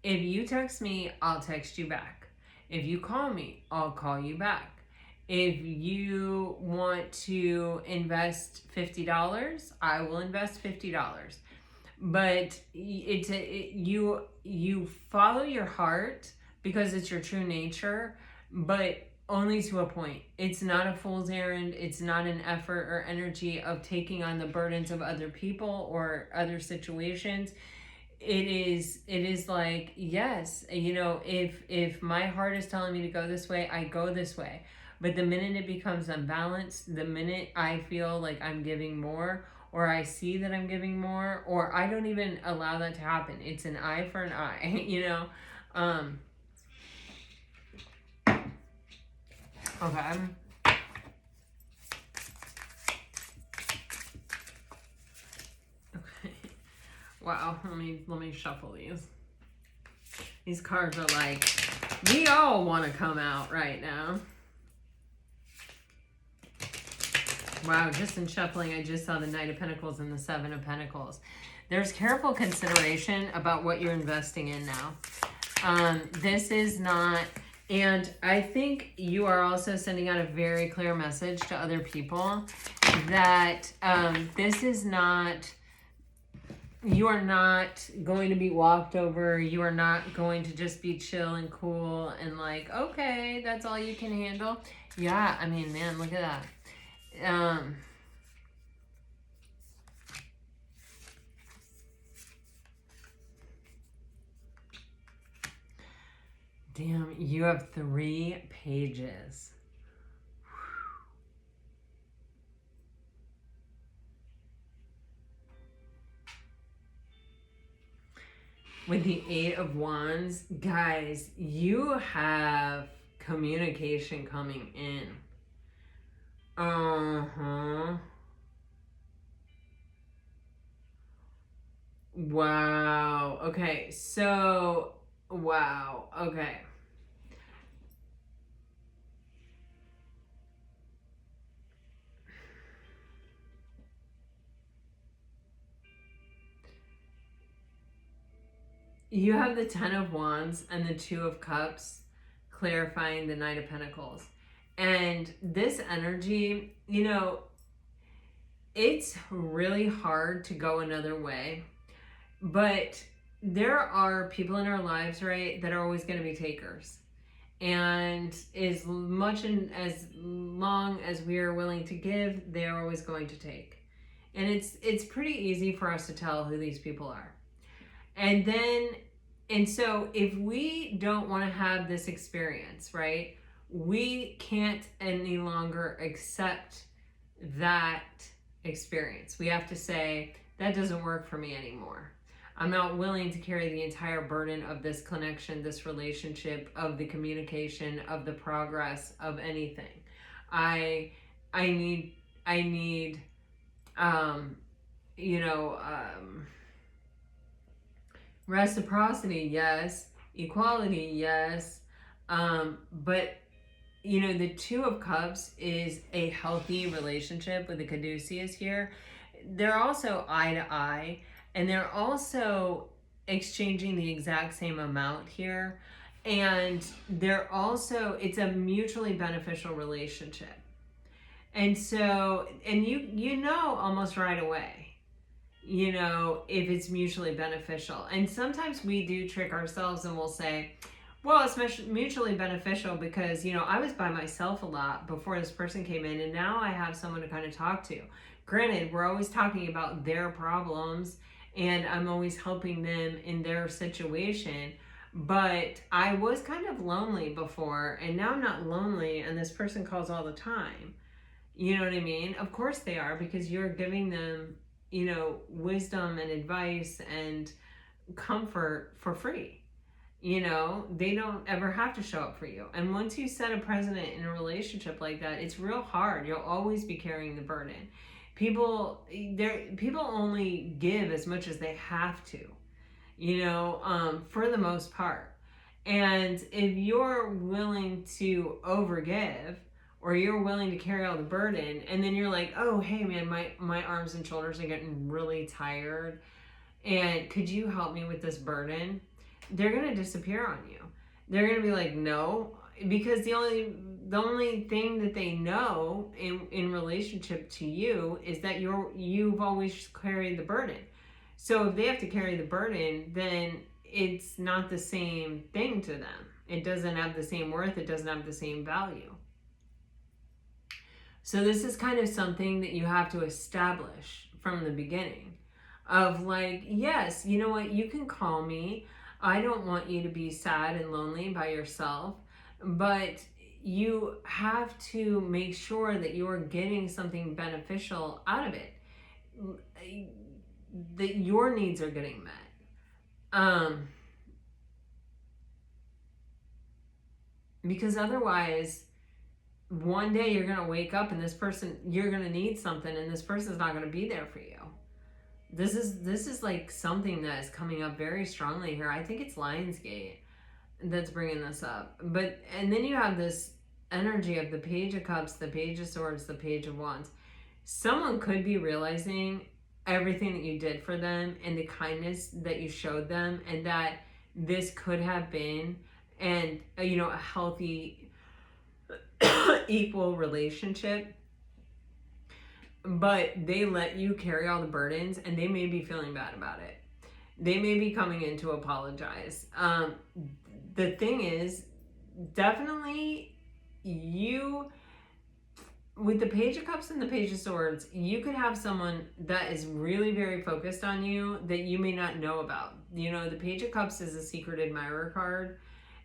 If you text me, I'll text you back. If you call me, I'll call you back. If you want to invest $50, I will invest $50. But you follow your heart because it's your true nature, but only to a point. It's not a fool's errand. It's not an effort or energy of taking on the burdens of other people or other situations. It is like, yes, you know, if my heart is telling me to go this way, I go this way. But the minute it becomes unbalanced, the minute I feel like I'm giving more, or I see that I'm giving more, or I don't even allow that to happen. It's an eye for an eye, you know? Okay. Wow, let me shuffle these. These cards are like, we all want to come out right now. Wow, just in shuffling, I just saw the Knight of Pentacles and the Seven of Pentacles. There's careful consideration about what you're investing in now. This is not, and I think you are also sending out a very clear message to other people that this is not, you are not going to be walked over. You are not going to just be chill and cool and like, okay, that's all you can handle. Yeah, I mean, man, look at that. Damn, you have 3 pages. With the 8 of Wands, guys, you have communication coming in. Wow. Okay. So, wow. Okay. You have the 10 of Wands and the 2 of Cups clarifying the Knight of Pentacles. And this energy, you know, it's really hard to go another way. But there are people in our lives, right, that are always going to be takers. And as much and as long as we are willing to give, they are always going to take. And it's pretty easy for us to tell who these people are. And so if we don't want to have this experience, right, we can't any longer accept that experience. We have to say, that doesn't work for me anymore. I'm not willing to carry the entire burden of this connection, this relationship, of the communication, of the progress, of anything. I need, reciprocity, yes. Equality, yes. But, you know, the 2 of Cups is a healthy relationship with the caduceus here. They're also eye to eye. And they're also exchanging the exact same amount here. And they're also, it's a mutually beneficial relationship. And so, and you know almost right away, you know, if it's mutually beneficial. And sometimes we do trick ourselves and we'll say, well, it's mutually beneficial because, you know, I was by myself a lot before this person came in, and now I have someone to kind of talk to. Granted, we're always talking about their problems, and I'm always helping them in their situation. But I was kind of lonely before, and now I'm not lonely, and this person calls all the time. You know what I mean? Of course they are, because you're giving them, you know, wisdom and advice and comfort for free. You know, they don't ever have to show up for you. And once you set a precedent in a relationship like that, it's real hard. You'll always be carrying the burden. People only give as much as they have to, you know, for the most part. And if you're willing to overgive, or you're willing to carry all the burden, and then you're like, oh, hey man, my arms and shoulders are getting really tired, and could you help me with this burden? They're going to disappear on you. They're going to be like, no, because the only thing that they know in relationship to you is that you've always carried the burden. So if they have to carry the burden, then it's not the same thing to them. It doesn't have the same worth. It doesn't have the same value. So this is kind of something that you have to establish from the beginning of like, yes, you know what, you can call me. I don't want you to be sad and lonely by yourself, but you have to make sure that you're getting something beneficial out of it, that your needs are getting met. Because otherwise, one day you're going to wake up and you're going to need something, and this person's not going to be there for you. This is like something that is coming up very strongly here. I think it's Lionsgate that's bringing this up. But, and then you have this energy of the Page of Cups, the Page of Swords, the Page of Wands. Someone could be realizing everything that you did for them and the kindness that you showed them, and that this could have been and you know, a healthy equal relationship, but they let you carry all the burdens, and they may be feeling bad about it. They may be coming in to apologize. The thing is, definitely you, with the Page of Cups and the Page of Swords, you could have someone that is really very focused on you that you may not know about. You know, the Page of Cups is a secret admirer card,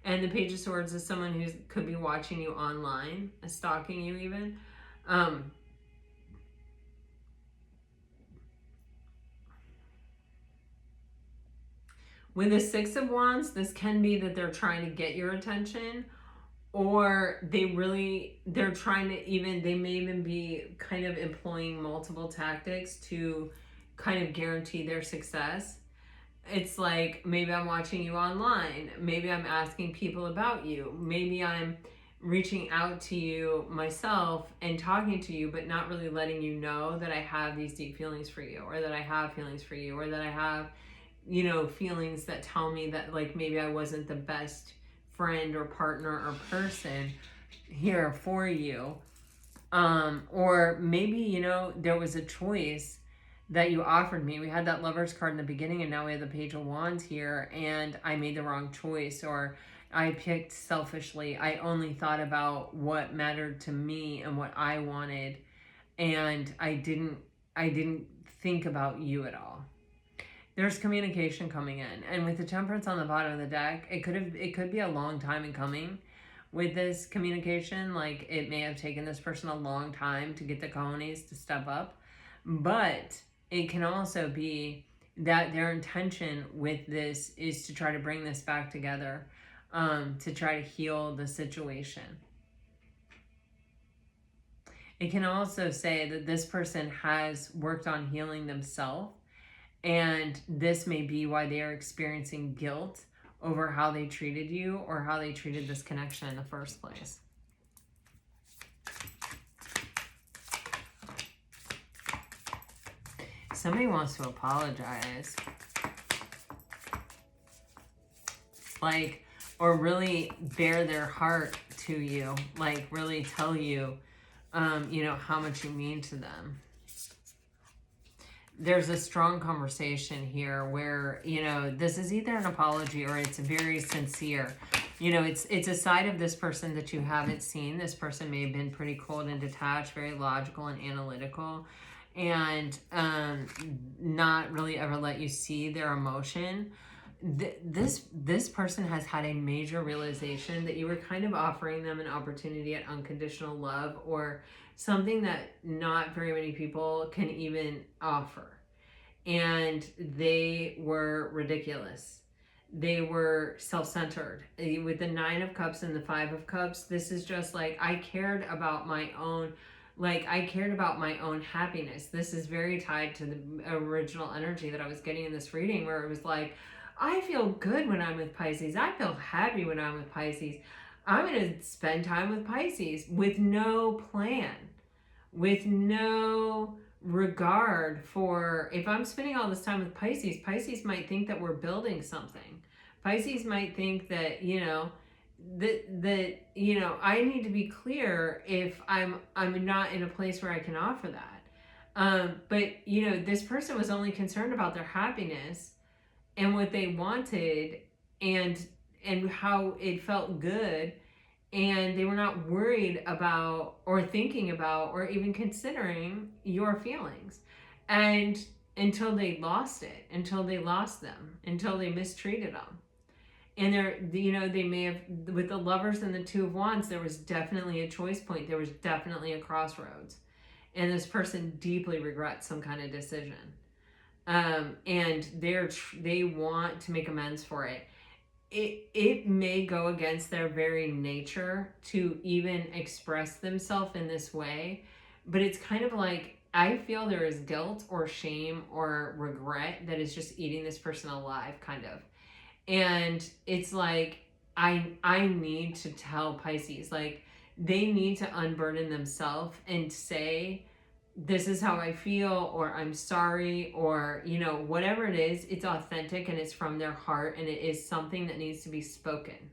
and the Page of Swords is someone who could be watching you online, stalking you even. With the Six of Wands, this can be that they're trying to get your attention, or they're trying to even, they may even be kind of employing multiple tactics to kind of guarantee their success. It's like, maybe I'm watching you online, maybe I'm asking people about you, maybe I'm reaching out to you myself and talking to you, but not really letting you know that I have these deep feelings for you, or that I have feelings for you, or that I have, you know, feelings that tell me that like maybe I wasn't the best friend or partner or person here for you. Or maybe, you know, there was a choice that you offered me. We had that Lover's card in the beginning, and now we have the Page of Wands here, and I made the wrong choice, or I picked selfishly. I only thought about what mattered to me and what I wanted, and I didn't think about you at all. There's communication coming in, and with the Temperance on the bottom of the deck, it could be a long time in coming with this communication. Like, it may have taken this person a long time to get the cojones to step up, but it can also be that their intention with this is to try to bring this back together, to try to heal the situation. It can also say that this person has worked on healing themselves, and this may be why they are experiencing guilt over how they treated you, or how they treated this connection in the first place. Somebody wants to apologize. Like, or really bare their heart to you. Like, really tell you, you know, how much you mean to them. There's a strong conversation here where, you know, this is either an apology or it's very sincere. You know, it's a side of this person that you haven't seen. This person may have been pretty cold and detached, very logical and analytical, and not really ever let you see their emotion. This person has had a major realization that you were kind of offering them an opportunity at unconditional love, or something that not very many people can even offer. And they were ridiculous. They were self-centered. With the Nine of Cups and the Five of Cups, this is just like, I cared about my own, like, I cared about my own happiness. This is very tied to the original energy that I was getting in this reading, where it was like, I feel good when I'm with Pisces. I feel happy when I'm with Pisces. I'm going to spend time with Pisces with no plan, with no regard for, if I'm spending all this time with Pisces, Pisces might think that we're building something. Pisces might think that, you know, that you know, I need to be clear if I'm not in a place where I can offer that. But, you know, this person was only concerned about their happiness and what they wanted, and how it felt good, and they were not worried about or thinking about or even considering your feelings. And until they lost it, until they lost them, until they mistreated them. And they're, you know, they may have, with the Lovers and the Two of Wands, there was definitely a choice point. There was definitely a crossroads, and this person deeply regrets some kind of decision. And they want to make amends for it. It may go against their very nature to even express themselves in this way, but it's kind of like I feel there is guilt or shame or regret that is just eating this person alive, kind of. And it's like, I need to tell Pisces, like, they need to unburden themselves and say, this is how I feel, or I'm sorry, or, you know, whatever it is, it's authentic and it's from their heart and it is something that needs to be spoken.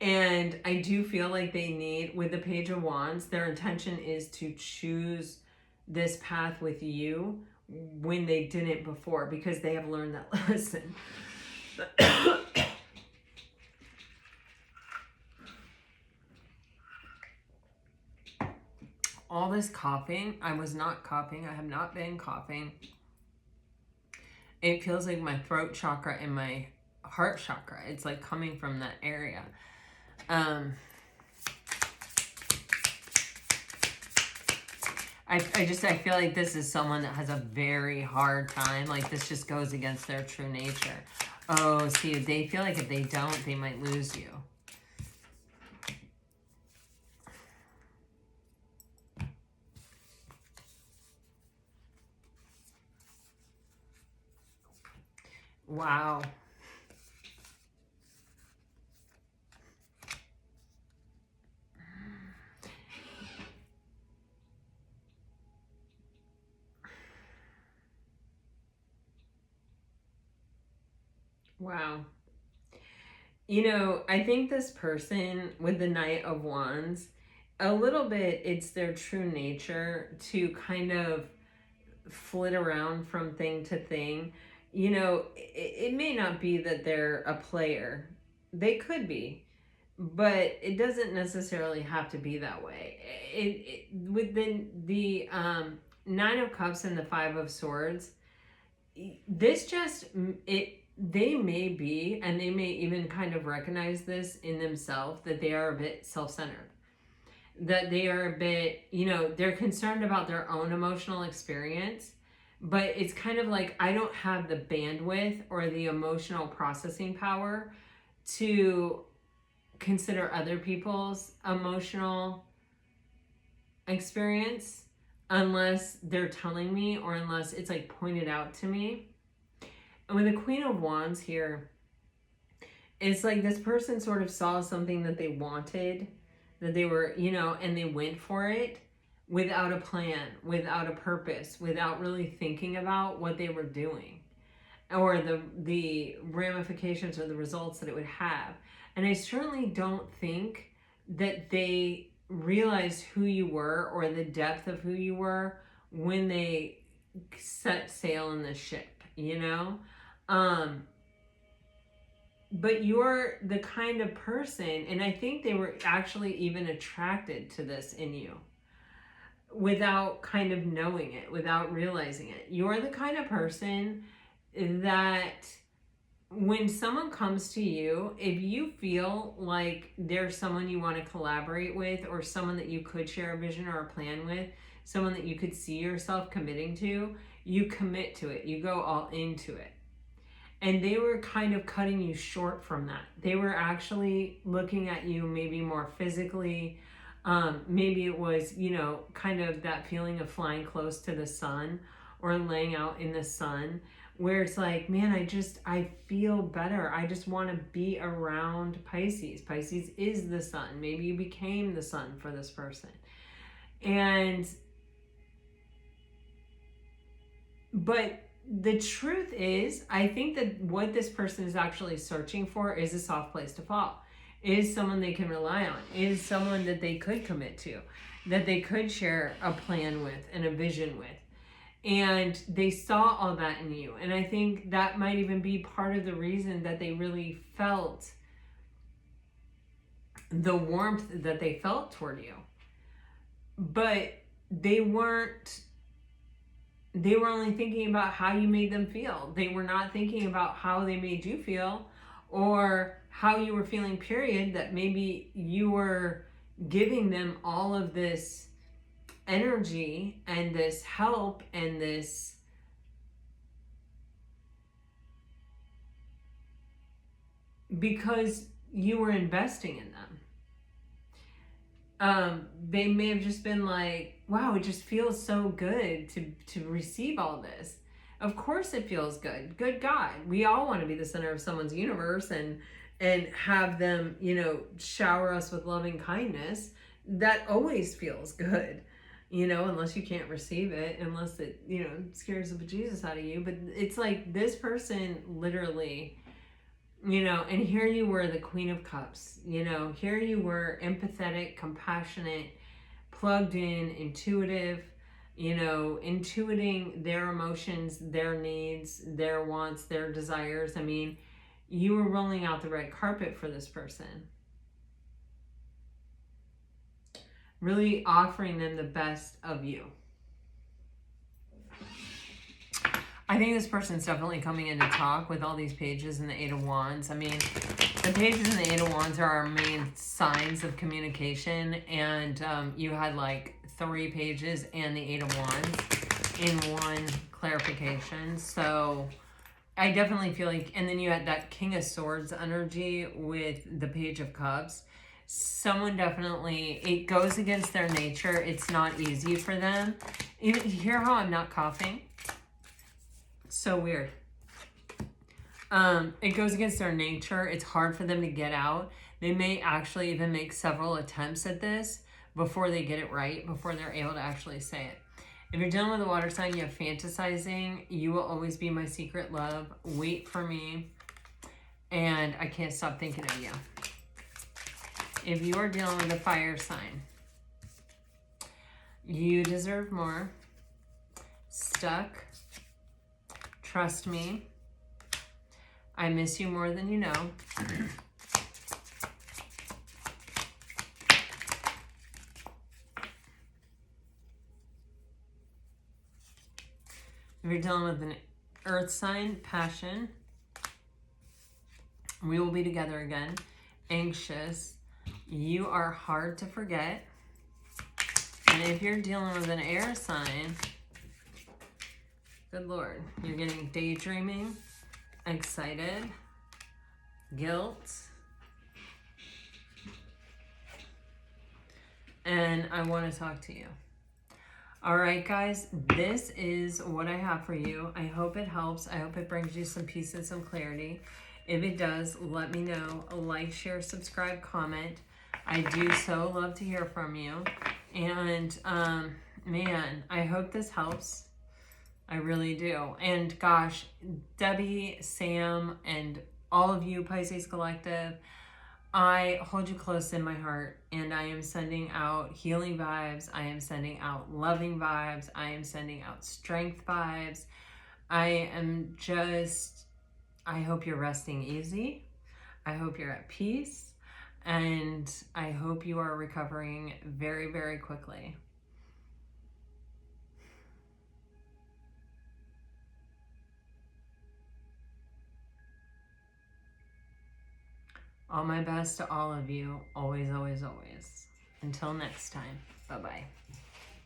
And I do feel like they need, with the Page of Wands, their intention is to choose this path with you when they didn't before, because they have learned that lesson. All this coughing, I was not coughing. I have not been coughing. It feels like my throat chakra and my heart chakra. It's like coming from that area. I feel like this is someone that has a very hard time. Like, this just goes against their true nature. Oh, see, they feel like if they don't, they might lose you. Wow. Wow. You know, I think this person with the Knight of Wands, a little bit, it's their true nature to kind of flit around from thing to thing. You know, it may not be that they're a player. They could be, but it doesn't necessarily have to be that way. With the Nine of Cups and the Five of Swords, this just, they may be, and they may even kind of recognize this in themselves, that they are a bit self-centered, that they are a bit, you know, they're concerned about their own emotional experience, but it's kind of like, I don't have the bandwidth or the emotional processing power to consider other people's emotional experience unless they're telling me, or unless it's like pointed out to me. And with the Queen of Wands here, it's like this person sort of saw something that they wanted, that they were, you know, and they went for it without a plan, without a purpose, without really thinking about what they were doing or the ramifications or the results that it would have. And I certainly don't think that they realized who you were or the depth of who you were when they set sail in the ship, you know? But you're the kind of person, and I think they were actually even attracted to this in you without kind of knowing it, without realizing it. You're the kind of person that when someone comes to you, if you feel like there's someone you want to collaborate with, or someone that you could share a vision or a plan with, someone that you could see yourself committing to, you commit to it. You go all into it. And they were kind of cutting you short from that. They were actually looking at you maybe more physically. Maybe it was, you know, kind of that feeling of flying close to the sun or laying out in the sun, where it's like, man, I feel better. I just want to be around Pisces. Pisces is the sun. Maybe you became the sun for this person. But the truth is, I think that what this person is actually searching for is a soft place to fall. Is someone they can rely on. Is someone that they could commit to, that they could share a plan with and a vision with. And they saw all that in you. And I think that might even be part of the reason that they really felt the warmth that they felt toward you. But they were only thinking about how you made them feel. They were not thinking about how they made you feel, or how you were feeling, period, that maybe you were giving them all of this energy and this help and this because you were investing in them. they may have just been like, wow, it just feels so good to receive all this. Of course it feels good. Good God. We all want to be the center of someone's universe and have them, you know, shower us with loving kindness. That always feels good, you know, unless you can't receive it, unless it, you know, scares the bejesus out of you. But it's like this person literally, you know, and here you were, the Queen of Cups, you know, here you were, empathetic, compassionate, plugged in, intuitive, you know, intuiting their emotions, their needs, their wants, their desires. I mean, you were rolling out the red carpet for this person. Really offering them the best of you. I think this person's definitely coming in to talk with all these pages and the Eight of Wands. I mean, the pages and the Eight of Wands are our main signs of communication. And you had like 3 pages and the Eight of Wands in one clarification. So I definitely feel like, and then you had that King of Swords energy with the Page of Cups. Someone definitely, it goes against their nature. It's not easy for them. Even hear how I'm not coughing? So weird. It goes against their nature. It's hard for them to get out. They may actually even make several attempts at this before they get it right, before they're able to actually say it. If you're dealing with a water sign, you have fantasizing. You will always be my secret love. Wait for me. And I can't stop thinking of you. If you are dealing with a fire sign, you deserve more. Stuck. Trust me. I miss you more than you know. If you're dealing with an earth sign, passion. We will be together again. Anxious. You are hard to forget. And if you're dealing with an air sign, good Lord, you're getting daydreaming, excited, guilt, and I want to talk to you. All right, guys, this is what I have for you. I hope it helps. I hope it brings you some peace and some clarity. If it does, let me know. Like, share, subscribe, comment. I do so love to hear from you. And, man, I hope this helps. I really do. And gosh, Debbie, Sam, and all of you, Pisces Collective, I hold you close in my heart, and I am sending out healing vibes. I am sending out loving vibes. I am sending out strength vibes. I hope you're resting easy. I hope you're at peace. And I hope you are recovering very, very quickly. All my best to all of you. Always, always, always. Until next time. Bye-bye.